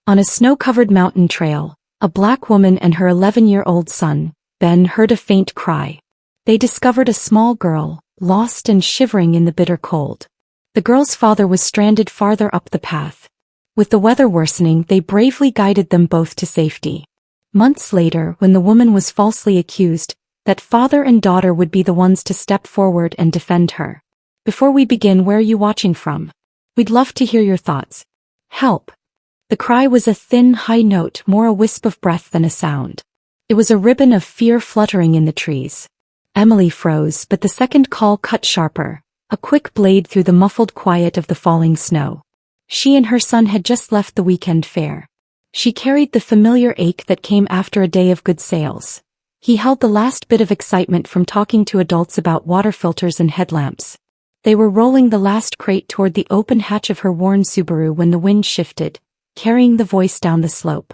On a snow-covered mountain trail, a black woman and her 11-year-old son, Ben, heard a faint cry. They discovered a small girl, lost and shivering in the bitter cold. The girl's father was stranded farther up the path. With the weather worsening, they bravely guided them both to safety. Months later, when the woman was falsely accused, that father and daughter would be the ones to step forward and defend her. Before we begin, where are you watching from? We'd love to hear your thoughts. Help. The cry was a thin, high note, more a wisp of breath than a sound. It was a ribbon of fear fluttering in the trees. Emily froze, but the second call cut sharper, a quick blade through the muffled quiet of the falling snow. She and her son had just left the weekend fair. She carried the familiar ache that came after a day of good sales. He held the last bit of excitement from talking to adults about water filters and headlamps. They were rolling the last crate toward the open hatch of her worn Subaru when the wind shifted, carrying the voice down the slope.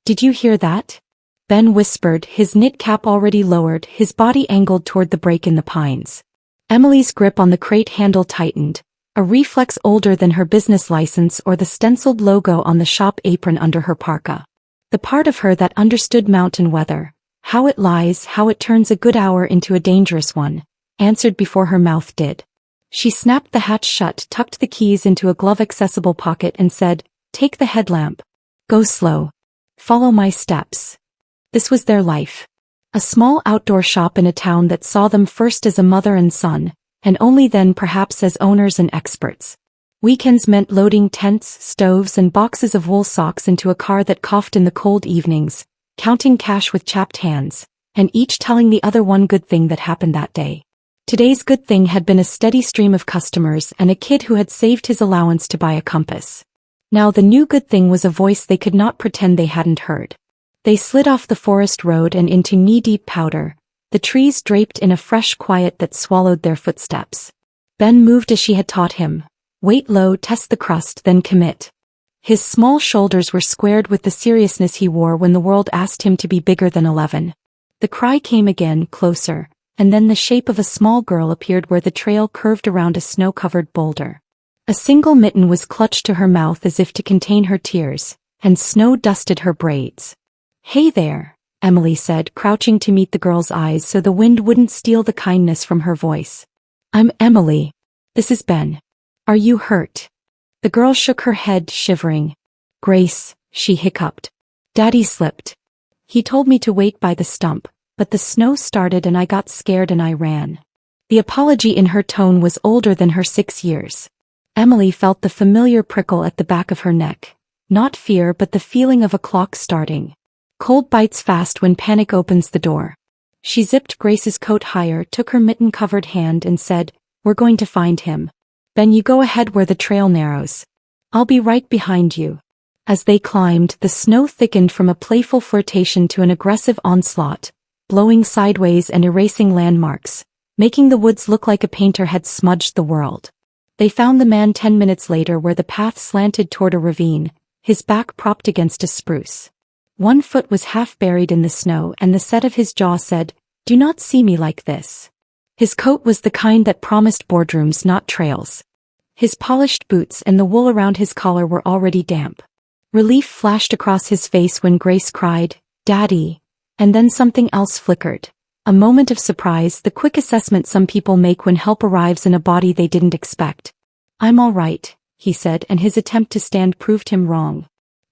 "Did you hear that?" Ben whispered, his knit cap already lowered, his body angled toward the break in the pines. Emily's grip on the crate handle tightened, a reflex older than her business license or the stenciled logo on the shop apron under her parka. The part of her that understood mountain weather, how it lies, how it turns a good hour into a dangerous one, answered before her mouth did. She snapped the hatch shut, tucked the keys into a glove-accessible pocket and said, "Take the headlamp. Go slow. Follow my steps." This was their life. A small outdoor shop in a town that saw them first as a mother and son, and only then perhaps as owners and experts. Weekends meant loading tents, stoves and boxes of wool socks into a car that coughed in the cold evenings, counting cash with chapped hands, and each telling the other one good thing that happened that day. Today's good thing had been a steady stream of customers and a kid who had saved his allowance to buy a compass. Now the new good thing was a voice they could not pretend they hadn't heard. They slid off the forest road and into knee-deep powder, the trees draped in a fresh quiet that swallowed their footsteps. Ben moved as she had taught him. Wait low, test the crust, then commit. His small shoulders were squared with the seriousness he wore when the world asked him to be bigger than 11. The cry came again, closer, and then the shape of a small girl appeared where the trail curved around a snow-covered boulder. A single mitten was clutched to her mouth as if to contain her tears, and snow dusted her braids. "Hey there," Emily said, crouching to meet the girl's eyes so the wind wouldn't steal the kindness from her voice. "I'm Emily. This is Ben. Are you hurt?" The girl shook her head, shivering. "Grace," she hiccuped. "Daddy slipped. He told me to wait by the stump, but the snow started and I got scared and I ran." The apology in her tone was older than her 6 years. Emily felt the familiar prickle at the back of her neck. Not fear, but the feeling of a clock starting. Cold bites fast when panic opens the door. She zipped Grace's coat higher, took her mitten-covered hand and said, "We're going to find him. Ben, you go ahead where the trail narrows. I'll be right behind you." As they climbed, the snow thickened from a playful flirtation to an aggressive onslaught, blowing sideways and erasing landmarks, making the woods look like a painter had smudged the world. They found the man 10 minutes later where the path slanted toward a ravine, his back propped against a spruce. One foot was half buried in the snow and the set of his jaw said, "Do not see me like this." His coat was the kind that promised boardrooms, not trails. His polished boots and the wool around his collar were already damp. Relief flashed across his face when Grace cried, "Daddy," and then something else flickered. A moment of surprise, the quick assessment some people make when help arrives in a body they didn't expect. "I'm all right," he said, and his attempt to stand proved him wrong.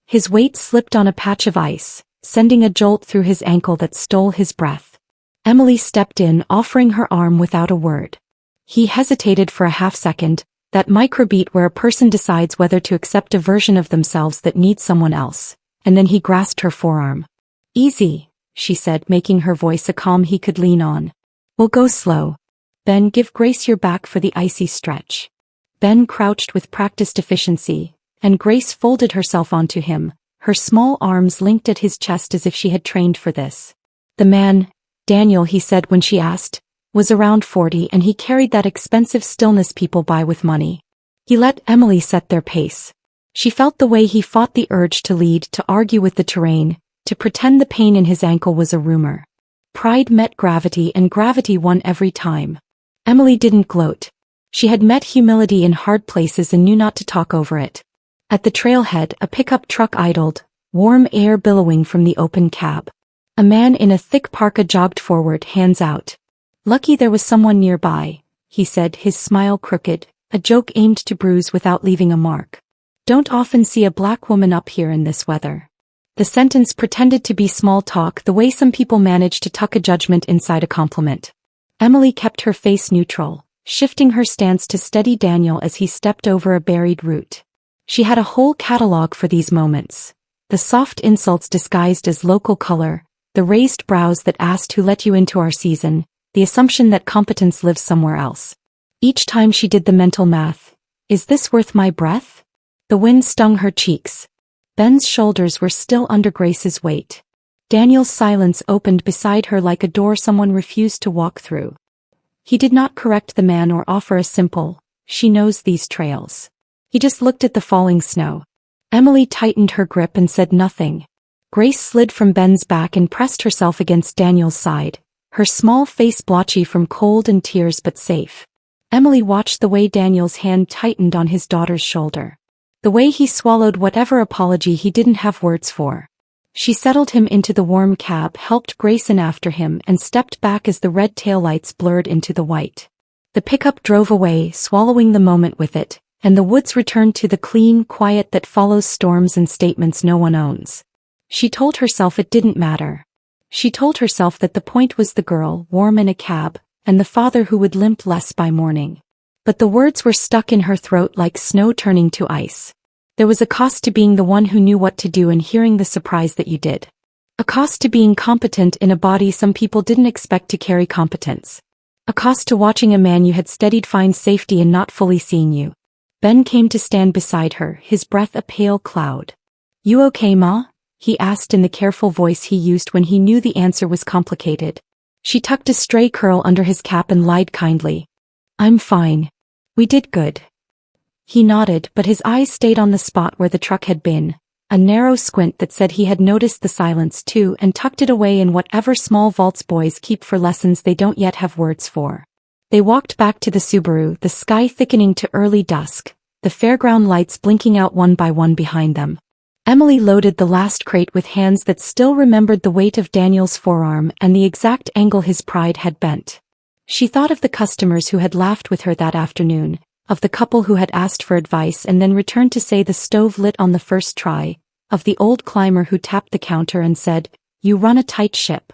His weight slipped on a patch of ice, sending a jolt through his ankle that stole his breath. Emily stepped in, offering her arm without a word. He hesitated for a half-second, that microbeat where a person decides whether to accept a version of themselves that needs someone else, and then he grasped her forearm. "Easy," she said, making her voice a calm he could lean on. "We'll go slow. Ben, give Grace your back for the icy stretch." Ben crouched with practiced efficiency, and Grace folded herself onto him, her small arms linked at his chest as if she had trained for this. The man, Daniel, he said when she asked, was around 40 and he carried that expensive stillness people buy with money. He let Emily set their pace. She felt the way he fought the urge to lead, to argue with the terrain, to pretend the pain in his ankle was a rumor. Pride met gravity and gravity won every time. Emily didn't gloat. She had met humility in hard places and knew not to talk over it. At the trailhead, a pickup truck idled, warm air billowing from the open cab. A man in a thick parka jogged forward, hands out. "Lucky there was someone nearby," he said, his smile crooked, a joke aimed to bruise without leaving a mark. "Don't often see a black woman up here in this weather." The sentence pretended to be small talk, the way some people manage to tuck a judgment inside a compliment. Emily kept her face neutral, shifting her stance to steady Daniel as he stepped over a buried root. She had a whole catalog for these moments. The soft insults disguised as local color, the raised brows that asked who let you into our season, the assumption that competence lives somewhere else. Each time she did the mental math, is this worth my breath? The wind stung her cheeks. Ben's shoulders were still under Grace's weight. Daniel's silence opened beside her like a door someone refused to walk through. He did not correct the man or offer a simple, "She knows these trails." He just looked at the falling snow. Emily tightened her grip and said nothing. Grace slid from Ben's back and pressed herself against Daniel's side, her small face blotchy from cold and tears but safe. Emily watched the way Daniel's hand tightened on his daughter's shoulder. The way he swallowed whatever apology he didn't have words for. She settled him into the warm cab, helped Grace in after him, and stepped back as the red taillights blurred into the white. The pickup drove away, swallowing the moment with it, and the woods returned to the clean quiet that follows storms and statements no one owns. She told herself it didn't matter. She told herself that the point was the girl, warm in a cab, and the father who would limp less by morning. But the words were stuck in her throat like snow turning to ice. There was a cost to being the one who knew what to do and hearing the surprise that you did. A cost to being competent in a body some people didn't expect to carry competence. A cost to watching a man you had studied find safety in not fully seeing you. Ben came to stand beside her, his breath a pale cloud. "You okay, Ma?" he asked in the careful voice he used when he knew the answer was complicated. She tucked a stray curl under his cap and lied kindly. "I'm fine. We did good." He nodded, but his eyes stayed on the spot where the truck had been, a narrow squint that said he had noticed the silence too and tucked it away in whatever small vaults boys keep for lessons they don't yet have words for. They walked back to the Subaru, the sky thickening to early dusk, the fairground lights blinking out one by one behind them. Emily loaded the last crate with hands that still remembered the weight of Daniel's forearm and the exact angle his pride had bent. She thought of the customers who had laughed with her that afternoon, of the couple who had asked for advice and then returned to say the stove lit on the first try, of the old climber who tapped the counter and said, "You run a tight ship."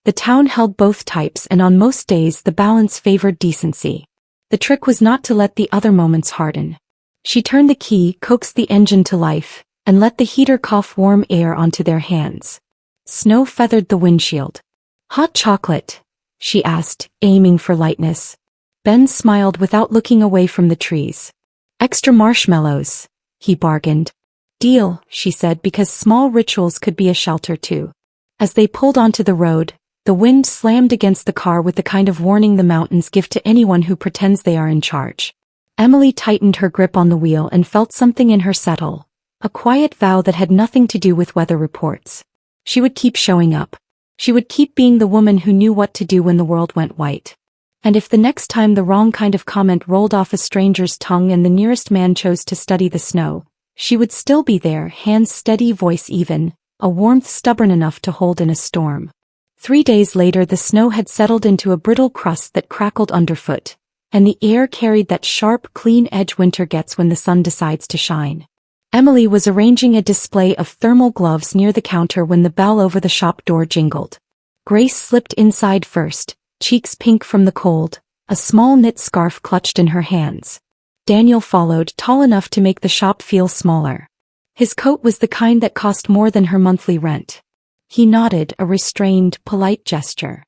The town held both types, and on most days the balance favored decency. The trick was not to let the other moments harden. She turned the key, coaxed the engine to life, and let the heater cough warm air onto their hands. Snow feathered the windshield. "Hot chocolate?" she asked, aiming for lightness. Ben smiled without looking away from the trees. "Extra marshmallows," he bargained. "Deal," she said, because small rituals could be a shelter too. As they pulled onto the road, the wind slammed against the car with the kind of warning the mountains give to anyone who pretends they are in charge. Emily tightened her grip on the wheel and felt something in her settle, a quiet vow that had nothing to do with weather reports. She would keep showing up. She would keep being the woman who knew what to do when the world went white. And if the next time the wrong kind of comment rolled off a stranger's tongue and the nearest man chose to study the snow, she would still be there, hands steady, voice even, a warmth stubborn enough to hold in a storm. 3 days later the snow had settled into a brittle crust that crackled underfoot, and the air carried that sharp, clean edge winter gets when the sun decides to shine. Emily was arranging a display of thermal gloves near the counter when the bell over the shop door jingled. Grace slipped inside first, cheeks pink from the cold, a small knit scarf clutched in her hands. Daniel followed, tall enough to make the shop feel smaller. His coat was the kind that cost more than her monthly rent. He nodded, a restrained, polite gesture.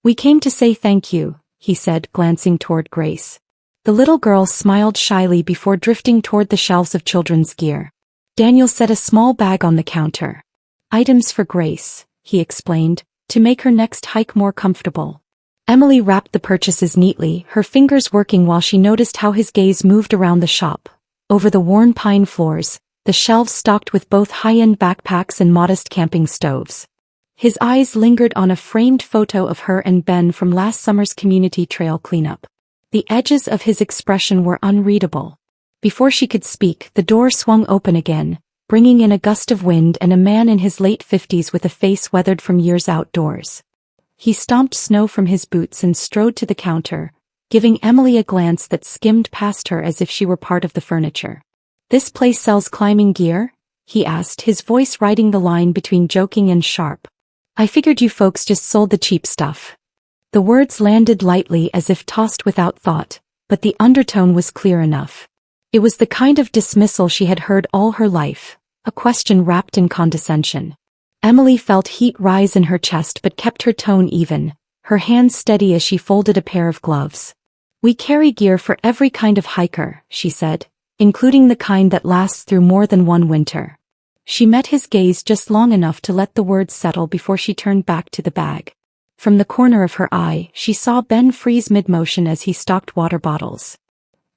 "We came to say thank you," he said, glancing toward Grace. The little girl smiled shyly before drifting toward the shelves of children's gear. Daniel set a small bag on the counter. "Items for Grace," he explained, "to make her next hike more comfortable." Emily wrapped the purchases neatly, her fingers working while she noticed how his gaze moved around the shop. Over the worn pine floors, the shelves stocked with both high-end backpacks and modest camping stoves. His eyes lingered on a framed photo of her and Ben from last summer's community trail cleanup. The edges of his expression were unreadable. Before she could speak, the door swung open again, bringing in a gust of wind and a man in his late 50s with a face weathered from years outdoors. He stomped snow from his boots and strode to the counter, giving Emily a glance that skimmed past her as if she were part of the furniture. "This place sells climbing gear?" he asked, his voice riding the line between joking and sharp. "I figured you folks just sold the cheap stuff." The words landed lightly as if tossed without thought, but the undertone was clear enough. It was the kind of dismissal she had heard all her life, a question wrapped in condescension. Emily felt heat rise in her chest but kept her tone even, her hands steady as she folded a pair of gloves. "We carry gear for every kind of hiker," she said, "including the kind that lasts through more than one winter." She met his gaze just long enough to let the words settle before she turned back to the bag. From the corner of her eye, she saw Ben freeze mid-motion as he stocked water bottles.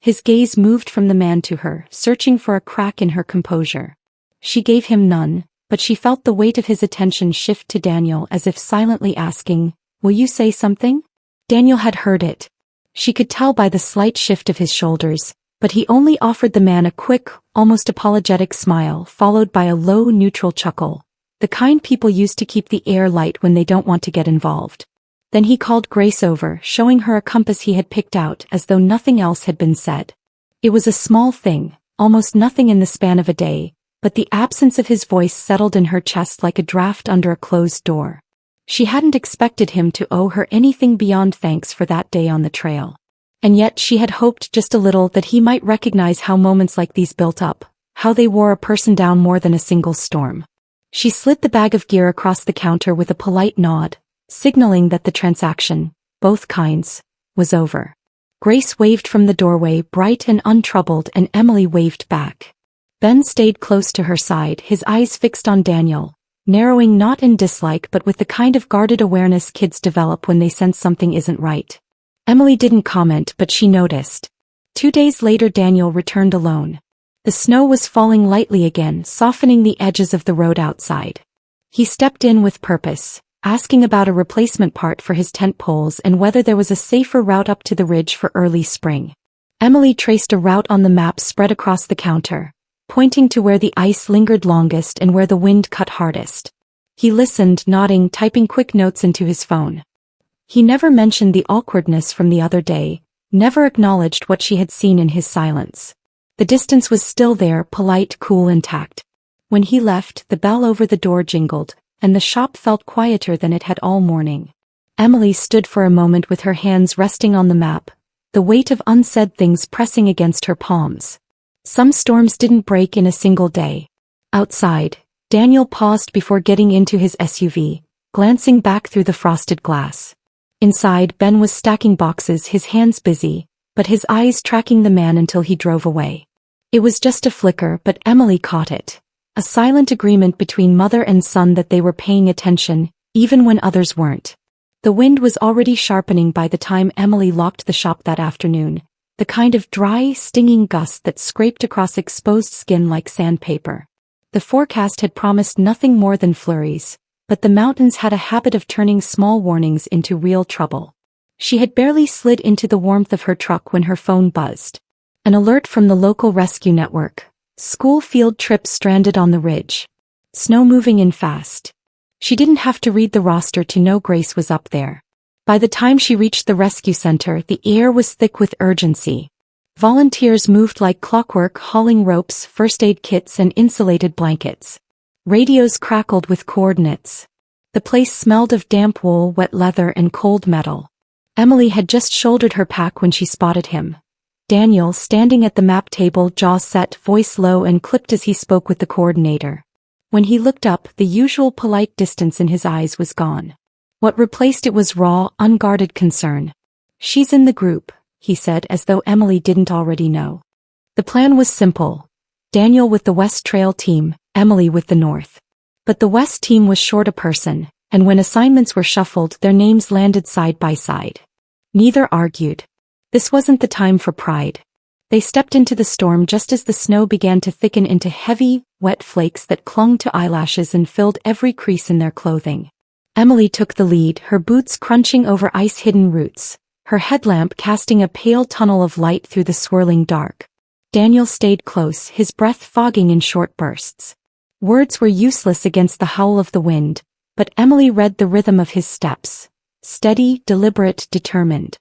His gaze moved from the man to her, searching for a crack in her composure. She gave him none, but she felt the weight of his attention shift to Daniel as if silently asking, "Will you say something?" Daniel had heard it. She could tell by the slight shift of his shoulders, but he only offered the man a quick, almost apologetic smile followed by a low, neutral chuckle, the kind people use to keep the air light when they don't want to get involved. Then he called Grace over, showing her a compass he had picked out as though nothing else had been said. It was a small thing, almost nothing in the span of a day, but the absence of his voice settled in her chest like a draft under a closed door. She hadn't expected him to owe her anything beyond thanks for that day on the trail. And yet she had hoped just a little that he might recognize how moments like these built up, how they wore a person down more than a single storm. She slid the bag of gear across the counter with a polite nod, signaling that the transaction, both kinds, was over. Grace waved from the doorway, bright and untroubled, and Emily waved back. Ben stayed close to her side, his eyes fixed on Daniel, narrowing not in dislike but with the kind of guarded awareness kids develop when they sense something isn't right. Emily didn't comment, but she noticed. 2 days later Daniel returned alone. The snow was falling lightly again, softening the edges of the road outside. He stepped in with purpose, asking about a replacement part for his tent poles and whether there was a safer route up to the ridge for early spring. Emily traced a route on the map spread across the counter, pointing to where the ice lingered longest and where the wind cut hardest. He listened, nodding, typing quick notes into his phone. He never mentioned the awkwardness from the other day, never acknowledged what she had seen in his silence. The distance was still there, polite, cool, intact. When he left, the bell over the door jingled, and the shop felt quieter than it had all morning. Emily stood for a moment with her hands resting on the map, the weight of unsaid things pressing against her palms. Some storms didn't break in a single day. Outside, Daniel paused before getting into his SUV, glancing back through the frosted glass. Inside, Ben was stacking boxes, his hands busy, but his eyes tracking the man until he drove away. It was just a flicker, but Emily caught it. A silent agreement between mother and son that they were paying attention, even when others weren't. The wind was already sharpening by the time Emily locked the shop that afternoon, the kind of dry, stinging gust that scraped across exposed skin like sandpaper. The forecast had promised nothing more than flurries, but the mountains had a habit of turning small warnings into real trouble. She had barely slid into the warmth of her truck when her phone buzzed. An alert from the local rescue network. School field trips stranded on the ridge. Snow moving in fast. She didn't have to read the roster to know Grace was up there. By the time she reached the rescue center, the air was thick with urgency. Volunteers moved like clockwork, hauling ropes, first aid kits, and insulated blankets. Radios crackled with coordinates. The place smelled of damp wool, wet leather, and cold metal. Emily had just shouldered her pack when she spotted him. Daniel, standing at the map table, jaw set, voice low and clipped as he spoke with the coordinator. When he looked up, the usual polite distance in his eyes was gone. What replaced it was raw, unguarded concern. "She's in the group," he said, as though Emily didn't already know. The plan was simple. Daniel with the West Trail team, Emily with the North. But the West team was short a person, and when assignments were shuffled, their names landed side by side. Neither argued. This wasn't the time for pride. They stepped into the storm just as the snow began to thicken into heavy, wet flakes that clung to eyelashes and filled every crease in their clothing. Emily took the lead, her boots crunching over ice-hidden roots, her headlamp casting a pale tunnel of light through the swirling dark. Daniel stayed close, his breath fogging in short bursts. Words were useless against the howl of the wind, but Emily read the rhythm of his steps. Steady, deliberate, determined.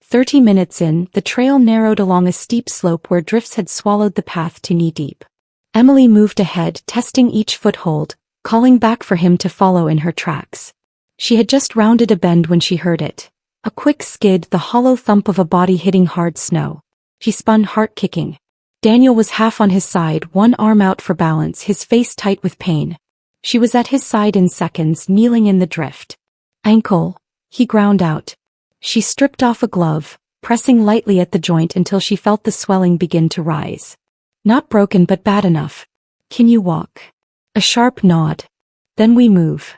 30 minutes in, the trail narrowed along a steep slope where drifts had swallowed the path to knee-deep. Emily moved ahead, testing each foothold, calling back for him to follow in her tracks. She had just rounded a bend when she heard it. A quick skid, the hollow thump of a body hitting hard snow. She spun, heart-kicking. Daniel was half on his side, one arm out for balance, his face tight with pain. She was at his side in seconds, kneeling in the drift. Ankle, he ground out. She stripped off a glove, pressing lightly at the joint until she felt the swelling begin to rise. Not broken but bad enough. Can you walk? A sharp nod. Then we move.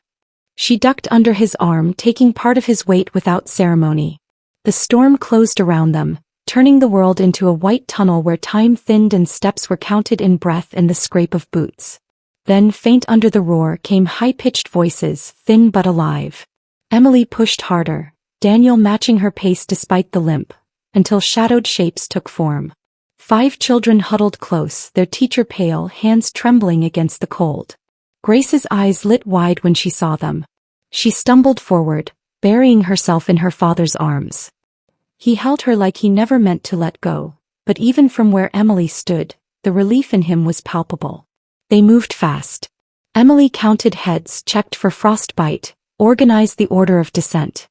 She ducked under his arm, taking part of his weight without ceremony. The storm closed around them, turning the world into a white tunnel where time thinned and steps were counted in breath and the scrape of boots. Then, faint under the roar, came high-pitched voices, thin but alive. Emily pushed harder, Daniel matching her pace despite the limp, until shadowed shapes took form. 5 children huddled close, their teacher pale, hands trembling against the cold. Grace's eyes lit wide when she saw them. She stumbled forward, burying herself in her father's arms. He held her like he never meant to let go, but even from where Emily stood, the relief in him was palpable. They moved fast. Emily counted heads, checked for frostbite, organized the order of descent.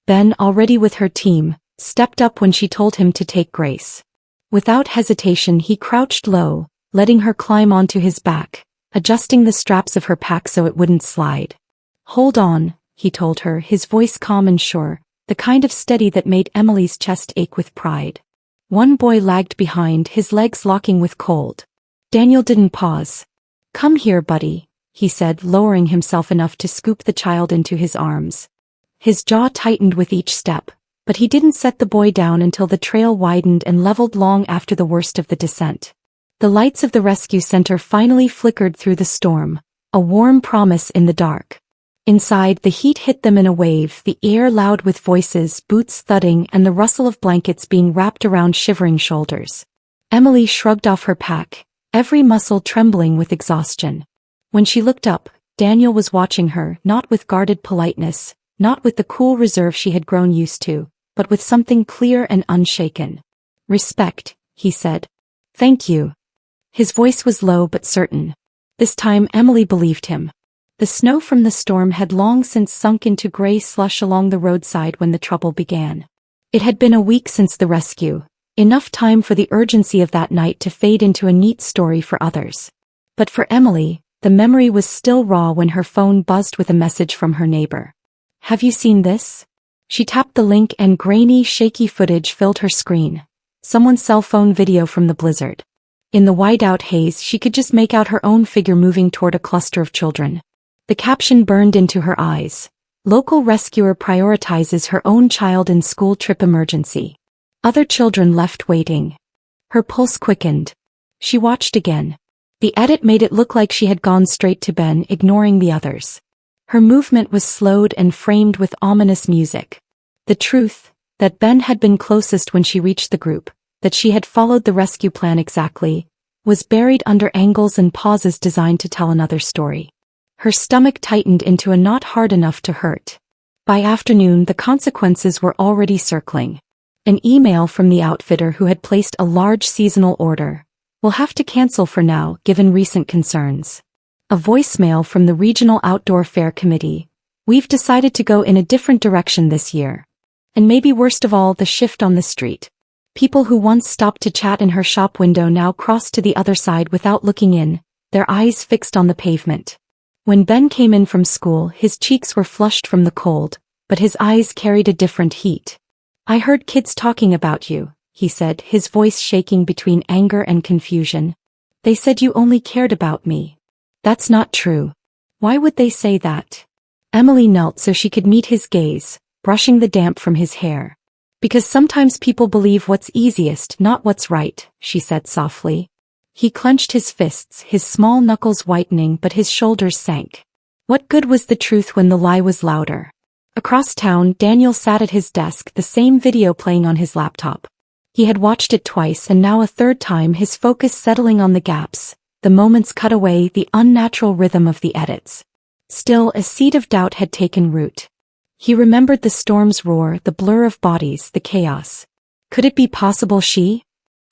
Ben, already with her team, stepped up when she told him to take Grace. Without hesitation he crouched low, letting her climb onto his back, adjusting the straps of her pack so it wouldn't slide. Hold on, he told her, his voice calm and sure, the kind of steady that made Emily's chest ache with pride. One boy lagged behind, his legs locking with cold. Daniel didn't pause. Come here, buddy, he said, lowering himself enough to scoop the child into his arms. His jaw tightened with each step, but he didn't set the boy down until the trail widened and leveled long after the worst of the descent. The lights of the rescue center finally flickered through the storm, a warm promise in the dark. Inside, the heat hit them in a wave, the air loud with voices, boots thudding, and the rustle of blankets being wrapped around shivering shoulders. Emily shrugged off her pack, every muscle trembling with exhaustion. When she looked up, Daniel was watching her, not with guarded politeness, not with the cool reserve she had grown used to, but with something clear and unshaken. Respect, he said. Thank you. His voice was low but certain. This time Emily believed him. The snow from the storm had long since sunk into gray slush along the roadside when the trouble began. It had been a week since the rescue, enough time for the urgency of that night to fade into a neat story for others. But for Emily, the memory was still raw when her phone buzzed with a message from her neighbor. Have you seen this? She tapped the link and grainy, shaky footage filled her screen. Someone's cell phone video from the blizzard. In the white-out haze, she could just make out her own figure moving toward a cluster of children. The caption burned into her eyes. Local rescuer prioritizes her own child in school trip emergency. Other children left waiting. Her pulse quickened. She watched again. The edit made it look like she had gone straight to Ben, ignoring the others. Her movement was slowed and framed with ominous music. The truth, that Ben had been closest when she reached the group, that she had followed the rescue plan exactly, was buried under angles and pauses designed to tell another story. Her stomach tightened into a knot hard enough to hurt. By afternoon, the consequences were already circling. An email from the outfitter who had placed a large seasonal order. We'll have to cancel for now, given recent concerns. A voicemail from the Regional Outdoor Fair Committee. We've decided to go in a different direction this year. And maybe worst of all, the shift on the street. People who once stopped to chat in her shop window now crossed to the other side without looking in, their eyes fixed on the pavement. When Ben came in from school, his cheeks were flushed from the cold, but his eyes carried a different heat. I heard kids talking about you, he said, his voice shaking between anger and confusion. They said you only cared about me. That's not true. Why would they say that? Emily knelt so she could meet his gaze, brushing the damp from his hair. Because sometimes people believe what's easiest, not what's right, she said softly. He clenched his fists, his small knuckles whitening, but his shoulders sank. What good was the truth when the lie was louder? Across town, Daniel sat at his desk, the same video playing on his laptop. He had watched it twice and now a third time, his focus settling on the gaps, the moments cut away, the unnatural rhythm of the edits. Still, a seed of doubt had taken root. He remembered the storm's roar, the blur of bodies, the chaos. Could it be possible she?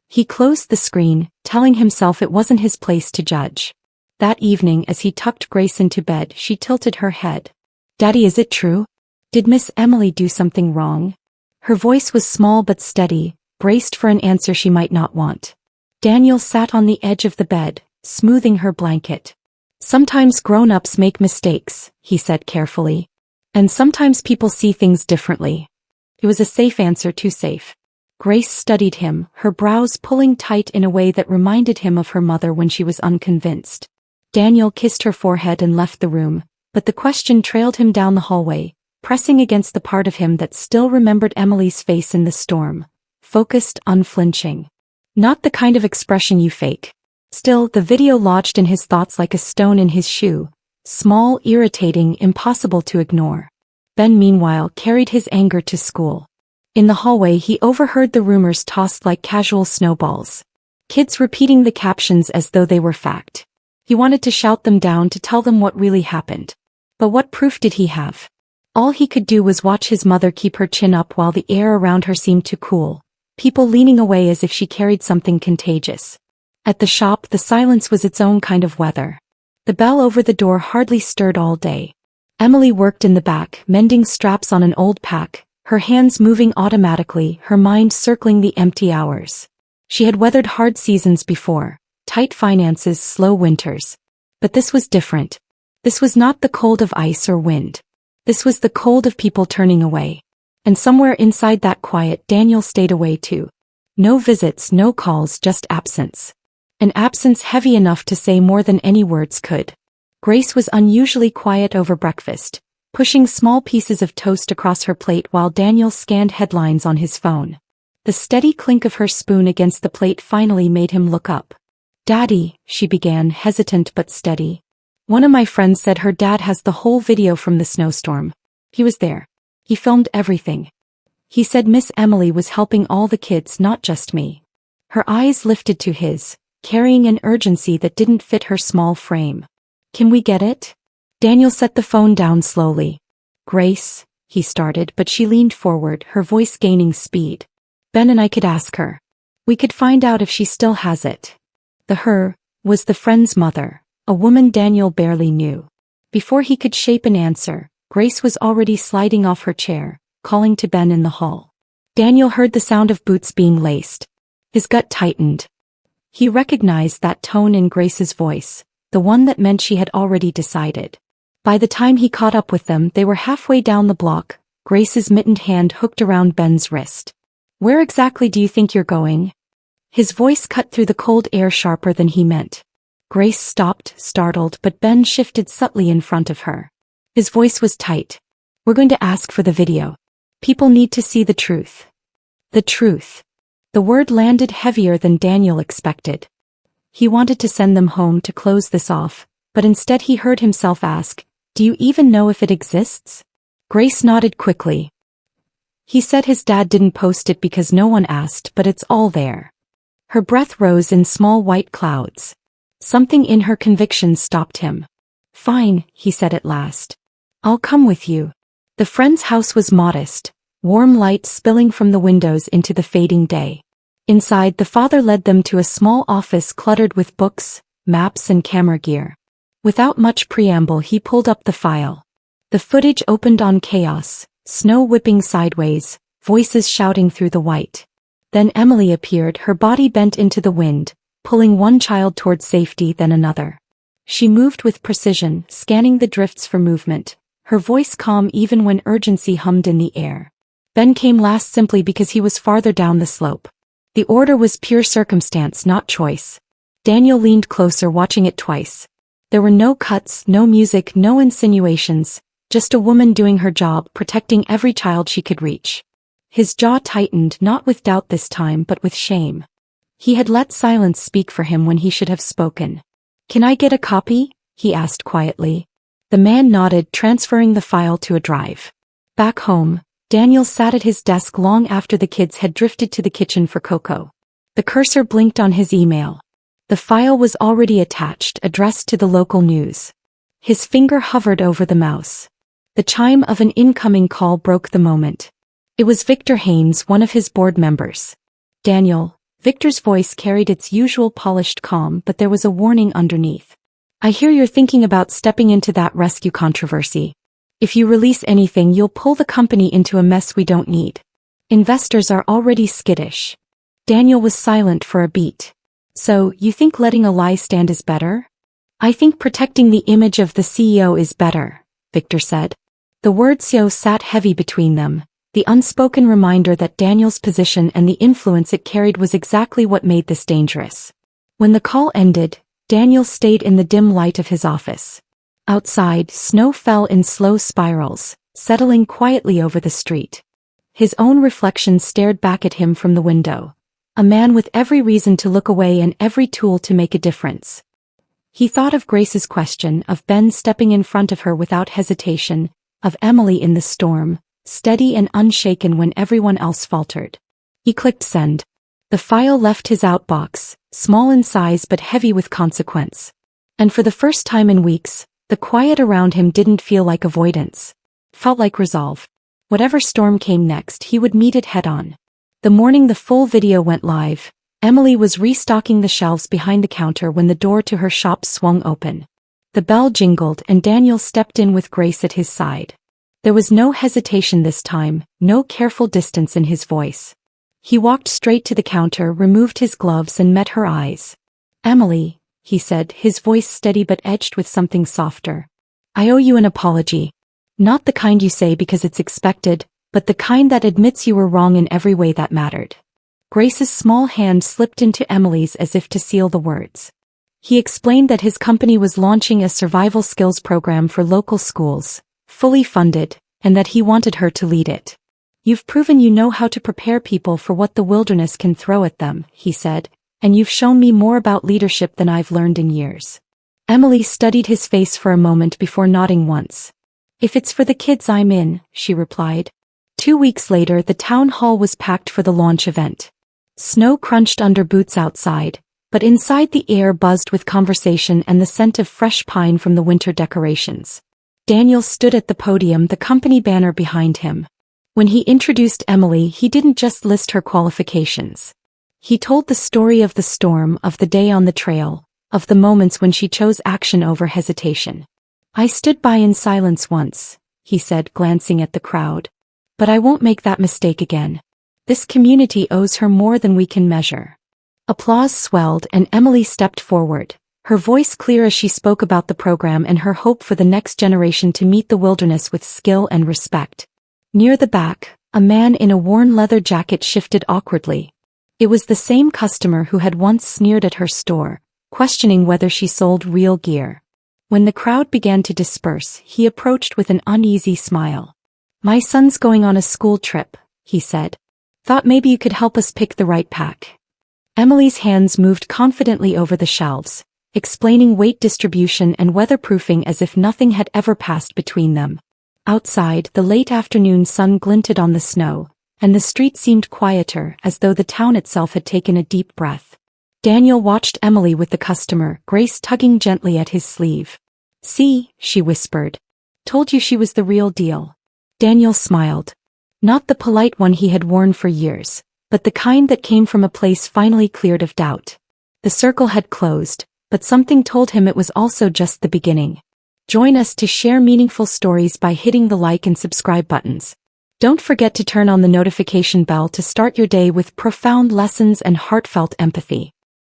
He closed the screen, telling himself it wasn't his place to judge. That evening, as he tucked Grace into bed, she tilted her head. "Daddy, is it true? Did Miss Emily do something wrong?" Her voice was small but steady, braced for an answer she might not want. Daniel sat on the edge of the bed, smoothing her blanket. "Sometimes grown-ups make mistakes," he said carefully. "And sometimes people see things differently." It was a safe answer, too safe. Grace studied him, her brows pulling tight in a way that reminded him of her mother when she was unconvinced. Daniel kissed her forehead and left the room, but the question trailed him down the hallway, pressing against the part of him that still remembered Emily's face in the storm. Focused, unflinching. Not the kind of expression you fake. Still, the video lodged in his thoughts like a stone in his shoe. Small, irritating, impossible to ignore. Ben, meanwhile, carried his anger to school. In the hallway, he overheard the rumors tossed like casual snowballs. Kids repeating the captions as though they were fact. He wanted to shout them down, to tell them what really happened. But what proof did he have? All he could do was watch his mother keep her chin up while the air around her seemed too cool. People leaning away as if she carried something contagious. At the shop, the silence was its own kind of weather. The bell over the door hardly stirred all day. Emily worked in the back, mending straps on an old pack, her hands moving automatically, her mind circling the empty hours. She had weathered hard seasons before. Tight finances, slow winters. But this was different. This was not the cold of ice or wind. This was the cold of people turning away. And somewhere inside that quiet, Daniel stayed away too. No visits, no calls, just absence. An absence heavy enough to say more than any words could. Grace was unusually quiet over breakfast, pushing small pieces of toast across her plate while Daniel scanned headlines on his phone. The steady clink of her spoon against the plate finally made him look up. "Daddy," she began, hesitant but steady. "One of my friends said her dad has the whole video from the snowstorm. He was there. He filmed everything. He said Miss Emily was helping all the kids, not just me." Her eyes lifted to his, carrying an urgency that didn't fit her small frame. "Can we get it?" Daniel set the phone down slowly. "Grace," he started, but she leaned forward, her voice gaining speed. "Ben and I could ask her. We could find out if she still has it." The her was the friend's mother, a woman Daniel barely knew. Before he could shape an answer, Grace was already sliding off her chair, calling to Ben in the hall. Daniel heard the sound of boots being laced. His gut tightened. He recognized that tone in Grace's voice, the one that meant she had already decided. By the time he caught up with them, they were halfway down the block, Grace's mittened hand hooked around Ben's wrist. "Where exactly do you think you're going?" His voice cut through the cold air sharper than he meant. Grace stopped, startled, but Ben shifted subtly in front of her. His voice was tight. "We're going to ask for the video. People need to see the truth." The truth. The word landed heavier than Daniel expected. He wanted to send them home to close this off, but instead he heard himself ask, "Do you even know if it exists?" Grace nodded quickly. "He said his dad didn't post it because no one asked, but it's all there." Her breath rose in small white clouds. Something in her conviction stopped him. "Fine," he said at last. "I'll come with you." The friend's house was modest, warm light spilling from the windows into the fading day. Inside, the father led them to a small office cluttered with books, maps and camera gear. Without much preamble, he pulled up the file. The footage opened on chaos, snow whipping sideways, voices shouting through the white. Then Emily appeared, her body bent into the wind, pulling one child toward safety, then another. She moved with precision, scanning the drifts for movement, her voice calm even when urgency hummed in the air. Ben came last simply because he was farther down the slope. The order was pure circumstance, not choice. Daniel leaned closer, watching it twice. There were no cuts, no music, no insinuations, just a woman doing her job, protecting every child she could reach. His jaw tightened, not with doubt this time, but with shame. He had let silence speak for him when he should have spoken. "Can I get a copy?" he asked quietly. The man nodded, transferring the file to a drive. Back home, Daniel sat at his desk long after the kids had drifted to the kitchen for cocoa. The cursor blinked on his email. The file was already attached, addressed to the local news. His finger hovered over the mouse. The chime of an incoming call broke the moment. It was Victor Haynes, one of his board members. Daniel. Victor's voice carried its usual polished calm, but there was a warning underneath. I hear you're thinking about stepping into that rescue controversy. If you release anything, you'll pull the company into a mess we don't need. Investors are already skittish. Daniel was silent for a beat. So, you think letting a lie stand is better? I think protecting the image of the CEO is better, Victor said. The word CEO sat heavy between them. The unspoken reminder that Daniel's position and the influence it carried was exactly what made this dangerous. When the call ended, Daniel stayed in the dim light of his office. Outside, snow fell in slow spirals, settling quietly over the street. His own reflection stared back at him from the window. A man with every reason to look away and every tool to make a difference. He thought of Grace's question, of Ben stepping in front of her without hesitation, of Emily in the storm, steady and unshaken when everyone else faltered. He clicked send. The file left his outbox, small in size but heavy with consequence. And for the first time in weeks, the quiet around him didn't feel like avoidance. Felt like resolve. Whatever storm came next, he would meet it head-on. The morning the full video went live, Emily was restocking the shelves behind the counter when the door to her shop swung open. The bell jingled and Daniel stepped in with Grace at his side. There was no hesitation this time, no careful distance in his voice. He walked straight to the counter, removed his gloves and met her eyes. Emily, he said, his voice steady but edged with something softer. I owe you an apology. Not the kind you say because it's expected, but the kind that admits you were wrong in every way that mattered. Grace's small hand slipped into Emily's as if to seal the words. He explained that his company was launching a survival skills program for local schools, fully funded, and that he wanted her to lead it. You've proven you know how to prepare people for what the wilderness can throw at them, he said, and you've shown me more about leadership than I've learned in years. Emily studied his face for a moment before nodding once. If it's for the kids, I'm in, she replied. 2 weeks later, the town hall was packed for the launch event. Snow crunched under boots outside, but inside the air buzzed with conversation and the scent of fresh pine from the winter decorations. Daniel stood at the podium, the company banner behind him. When he introduced Emily, he didn't just list her qualifications. He told the story of the storm, of the day on the trail, of the moments when she chose action over hesitation. I stood by in silence once, he said, glancing at the crowd. But I won't make that mistake again. This community owes her more than we can measure. Applause swelled and Emily stepped forward, her voice clear as she spoke about the program and her hope for the next generation to meet the wilderness with skill and respect. Near the back, a man in a worn leather jacket shifted awkwardly. It was the same customer who had once sneered at her store, questioning whether she sold real gear. When the crowd began to disperse, he approached with an uneasy smile. My son's going on a school trip, he said. Thought maybe you could help us pick the right pack. Emily's hands moved confidently over the shelves, explaining weight distribution and weatherproofing as if nothing had ever passed between them. Outside, the late afternoon sun glinted on the snow, and the street seemed quieter, as though the town itself had taken a deep breath. Daniel watched Emily with the customer, Grace tugging gently at his sleeve. See, she whispered. Told you she was the real deal. Daniel smiled. Not the polite one he had worn for years, but the kind that came from a place finally cleared of doubt. The circle had closed, but something told him it was also just the beginning. Join us to share meaningful stories by hitting the like and subscribe buttons. Don't forget to turn on the notification bell to start your day with profound lessons and heartfelt empathy.